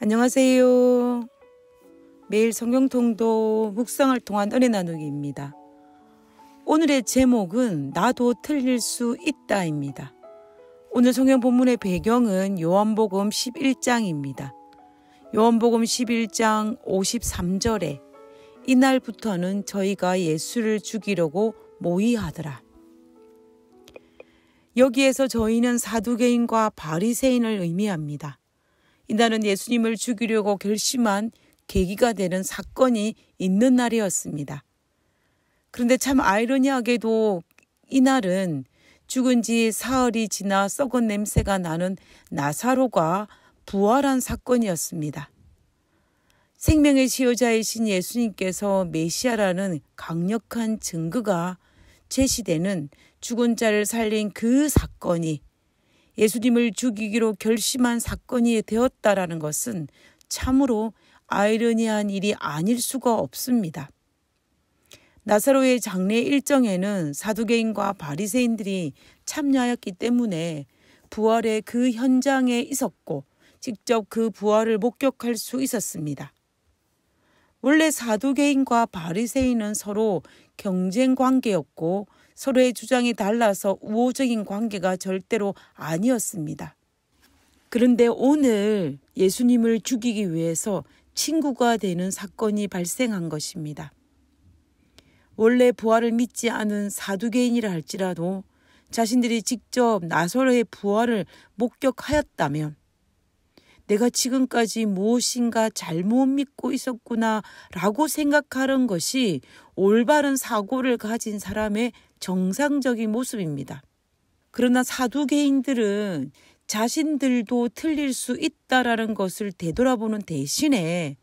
안녕하세요. 매일 성경통독 묵상을 통한 은혜 나누기입니다. 오늘의 제목은 나도 틀릴 수 있다입니다. 오늘 성경 본문의 배경은 요한복음 11장입니다. 요한복음 11장 53절에 이날부터는 저희가 예수를 죽이려고 모의하더라. 여기에서 저희는 사두개인과 바리새인을 의미합니다. 이날은 예수님을 죽이려고 결심한 계기가 되는 사건이 있는 날이었습니다. 그런데 참 아이러니하게도 이날은 죽은 지 사흘이 지나 썩은 냄새가 나는 나사로가 부활한 사건이었습니다. 생명의 치유자이신 예수님께서 메시아라는 강력한 증거가 제시되는 죽은 자를 살린 그 사건이 예수님을 죽이기로 결심한 사건이 되었다라는 것은 참으로 아이러니한 일이 아닐 수가 없습니다. 나사로의 장례 일정에는 사두개인과 바리새인들이 참여하였기 때문에 부활의 그 현장에 있었고 직접 그 부활을 목격할 수 있었습니다. 원래 사두개인과 바리새인은 서로 경쟁 관계였고 서로의 주장이 달라서 우호적인 관계가 절대로 아니었습니다. 그런데 오늘 예수님을 죽이기 위해서 친구가 되는 사건이 발생한 것입니다. 원래 부활을 믿지 않은 사두개인이라 할지라도 자신들이 직접 나사로의 부활을 목격하였다면 내가 지금까지 무엇인가 잘못 믿고 있었구나 라고 생각하는 것이 올바른 사고를 가진 사람의 정상적인 모습입니다. 그러나 사두개인들은 자신들도 틀릴 수 있다라는 것을 되돌아보는 대신에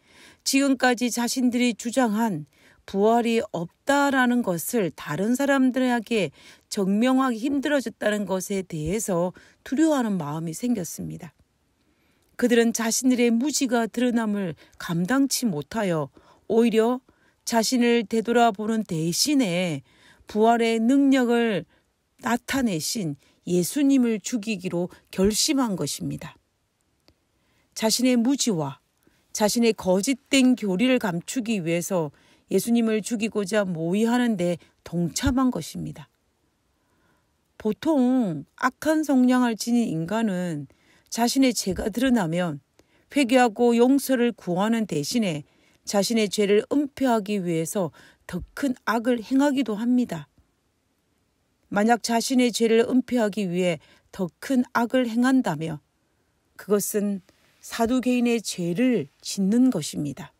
지금까지 자신들이 주장한 부활이 없다라는 것을 다른 사람들에게 증명하기 힘들어졌다는 것에 대해서 두려워하는 마음이 생겼습니다. 그들은 자신들의 무지가 드러남을 감당치 못하여 오히려 자신을 되돌아보는 대신에 부활의 능력을 나타내신 예수님을 죽이기로 결심한 것입니다. 자신의 무지와 자신의 거짓된 교리를 감추기 위해서 예수님을 죽이고자 모의하는 데 동참한 것입니다. 보통 악한 성향을 지닌 인간은 자신의 죄가 드러나면 회개하고 용서를 구하는 대신에 자신의 죄를 은폐하기 위해서 더 큰 악을 행하기도 합니다. 만약 자신의 죄를 은폐하기 위해 더 큰 악을 행한다며 그것은 사두개인의 죄를 짓는 것입니다.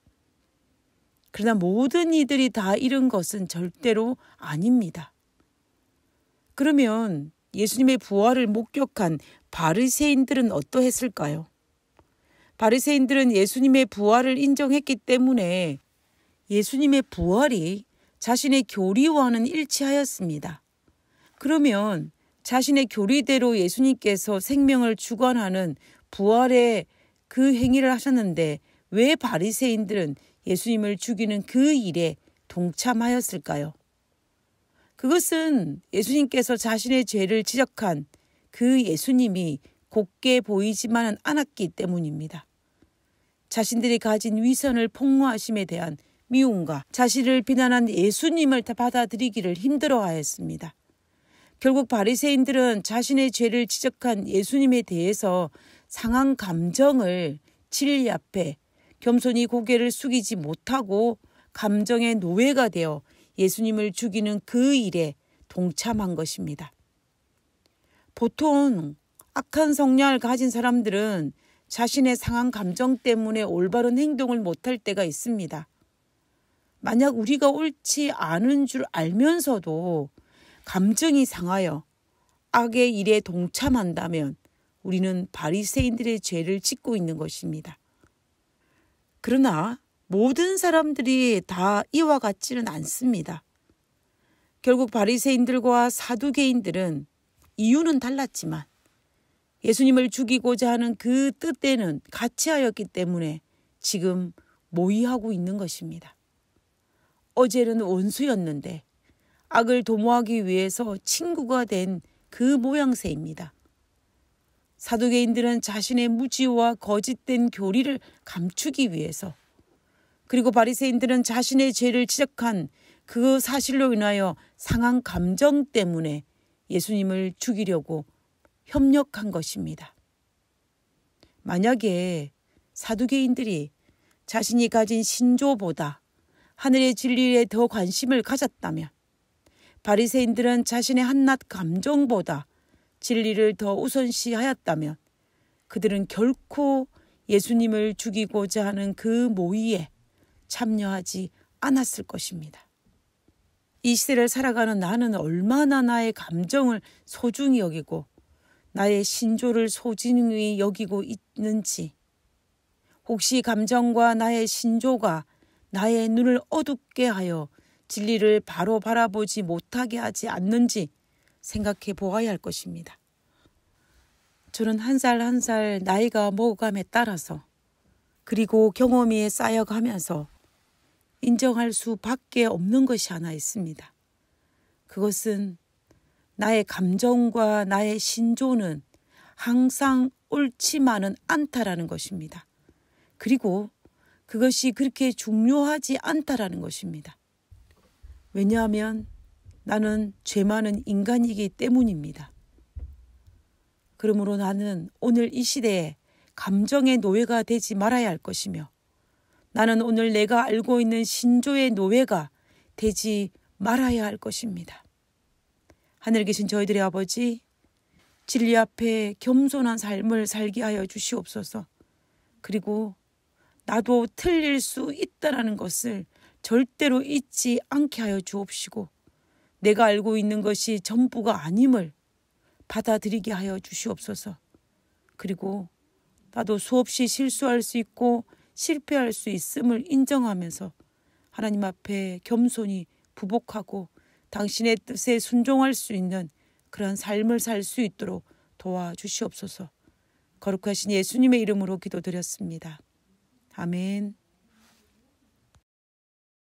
그러나 모든 이들이 다 이런 것은 절대로 아닙니다. 그러면 예수님의 부활을 목격한 바리새인들은 어떠했을까요? 바리새인들은 예수님의 부활을 인정했기 때문에 예수님의 부활이 자신의 교리와는 일치하였습니다. 그러면 자신의 교리대로 예수님께서 생명을 주관하는 부활의 그 행위를 하셨는데 왜 바리새인들은 예수님을 죽이는 그 일에 동참하였을까요? 그것은 예수님께서 자신의 죄를 지적한 그 예수님이 곱게 보이지만은 않았기 때문입니다. 자신들이 가진 위선을 폭로하심에 대한 미움과 자신을 비난한 예수님을 받아들이기를 힘들어하였습니다. 결국 바리새인들은 자신의 죄를 지적한 예수님에 대해서 상한 감정을 진리 앞에 겸손히 고개를 숙이지 못하고 감정의 노예가 되어 예수님을 죽이는 그 일에 동참한 것입니다. 보통 악한 성향을 가진 사람들은 자신의 상한 감정 때문에 올바른 행동을 못할 때가 있습니다. 만약 우리가 옳지 않은 줄 알면서도 감정이 상하여 악의 일에 동참한다면 우리는 바리새인들의 죄를 짓고 있는 것입니다. 그러나 모든 사람들이 다 이와 같지는 않습니다. 결국 바리새인들과 사두개인들은 이유는 달랐지만 예수님을 죽이고자 하는 그 뜻에는 같이 하였기 때문에 지금 모의하고 있는 것입니다. 어제는 원수였는데 악을 도모하기 위해서 친구가 된 그 모양새입니다. 사두개인들은 자신의 무지와 거짓된 교리를 감추기 위해서, 그리고 바리새인들은 자신의 죄를 지적한 그 사실로 인하여 상한 감정 때문에 예수님을 죽이려고 협력한 것입니다. 만약에 사두개인들이 자신이 가진 신조보다 하늘의 진리에 더 관심을 가졌다면, 바리새인들은 자신의 한낱 감정보다 진리를 더 우선시하였다면, 그들은 결코 예수님을 죽이고자 하는 그 모의에 참여하지 않았을 것입니다. 이 시대를 살아가는 나는 얼마나 나의 감정을 소중히 여기고 나의 신조를 소중히 여기고 있는지, 혹시 감정과 나의 신조가 나의 눈을 어둡게 하여 진리를 바로 바라보지 못하게 하지 않는지 생각해 보아야 할 것입니다. 저는 한 살 한 살 나이가 먹어감에 따라서, 그리고 경험이 쌓여가면서 인정할 수밖에 없는 것이 하나 있습니다. 그것은 나의 감정과 나의 신조는 항상 옳지만은 않다라는 것입니다. 그리고 그것이 그렇게 중요하지 않다라는 것입니다. 왜냐하면 나는 죄 많은 인간이기 때문입니다. 그러므로 나는 오늘 이 시대에 감정의 노예가 되지 말아야 할 것이며, 나는 오늘 내가 알고 있는 신조의 노예가 되지 말아야 할 것입니다. 하늘에 계신 저희들의 아버지, 진리 앞에 겸손한 삶을 살게 하여 주시옵소서. 그리고 나도 틀릴 수 있다는 것을 절대로 잊지 않게 하여 주옵시고, 내가 알고 있는 것이 전부가 아님을 받아들이게 하여 주시옵소서. 그리고 나도 수없이 실수할 수 있고 실패할 수 있음을 인정하면서 하나님 앞에 겸손히 부복하고 당신의 뜻에 순종할 수 있는 그런 삶을 살 수 있도록 도와주시옵소서. 거룩하신 예수님의 이름으로 기도드렸습니다. 아멘.